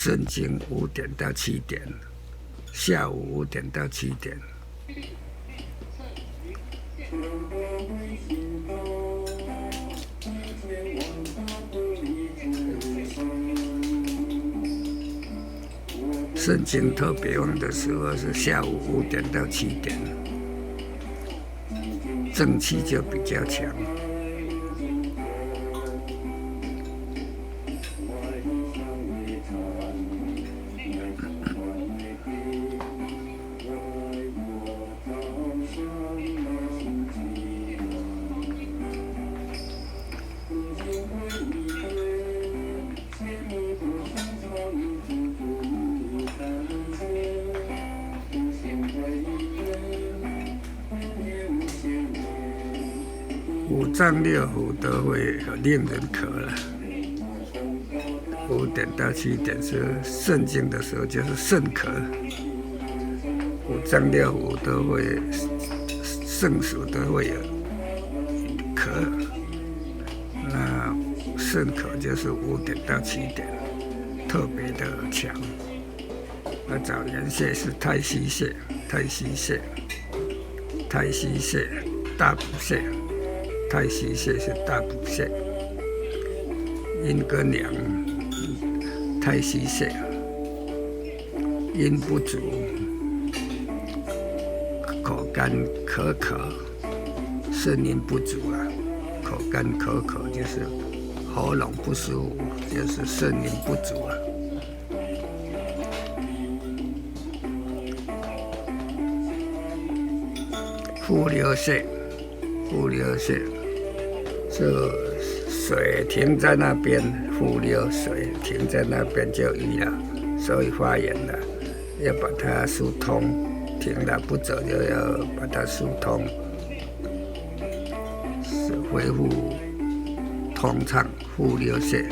圣经5点到7点，下午5点到7点。圣经特别网的时候是下午5点到7点，正气就比较强。5脏6腑都会令人渴了。5点到7点是圣经的时候，就是圣渴。5脏6腑都会，圣属都会有渴。那圣渴就是5点到7点，特别的强。那早元穴是太溪穴、太溪穴、太溪穴、大补穴。太溪穴是大补穴，阴跟阳，太溪穴，阴不足，口干口渴，肾阴不足啊，口干口渴就是喉咙不舒服，就是肾阴不足啊。腹流穴，腹流穴。就水停在那边，腹流水停在那边就淤了，所以发炎了，要把它疏通，停了不走就要把它疏通，恢复通畅。腹流穴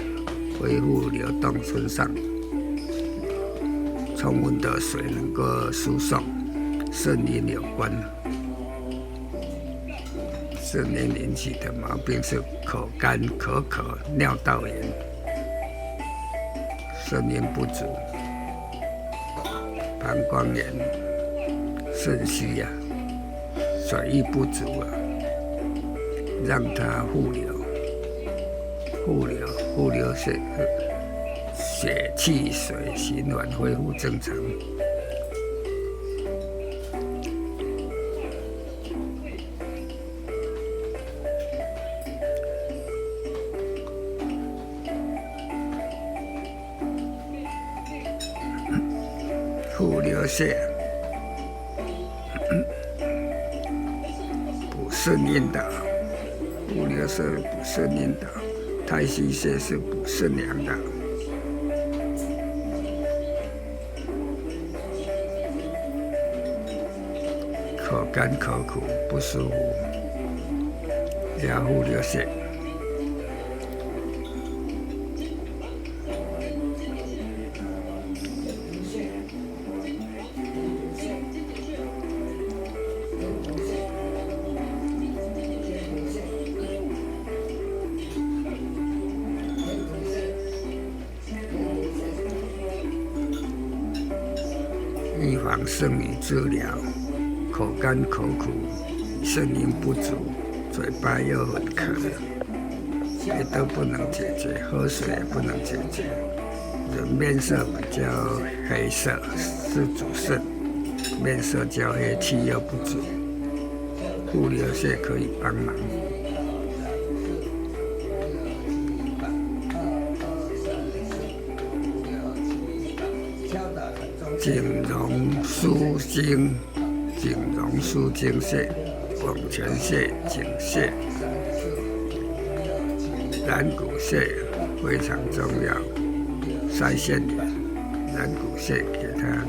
恢复流动顺畅，充分的水能够输送，肾阴有关。肾阴引起的毛病是口干口渴、尿道炎、肾阴不足、膀胱炎、肾虚啊，水液不足啊，让它互流，互流血气水循环恢复正常。腹流穴补肾阴的，腹流穴补肾阴的，太溪穴是补肾阳的。口干口苦不舒服，要腹流穴。预防胜于治疗，口干口苦，肾阴不足，嘴巴又很渴，这都不能解决，喝水也不能解决。人面色比较黑色，是主肾，面色较黑，气又不足，腹流穴可以帮忙。景荣舒经，景荣舒经穴、涌泉穴、井穴、蓝谷穴非常重要。腮腺炎，蓝谷穴给它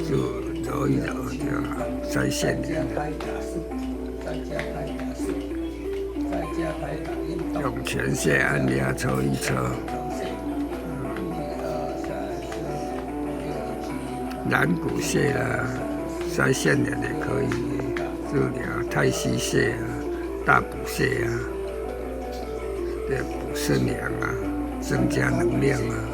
就揉一揉就好。腮腺炎，涌泉穴按压抽一抽。蓝谷穴啦，腮腺炎也可以治疗，太溪穴啊，大补穴啊，补肾阳啊，增加能量啊。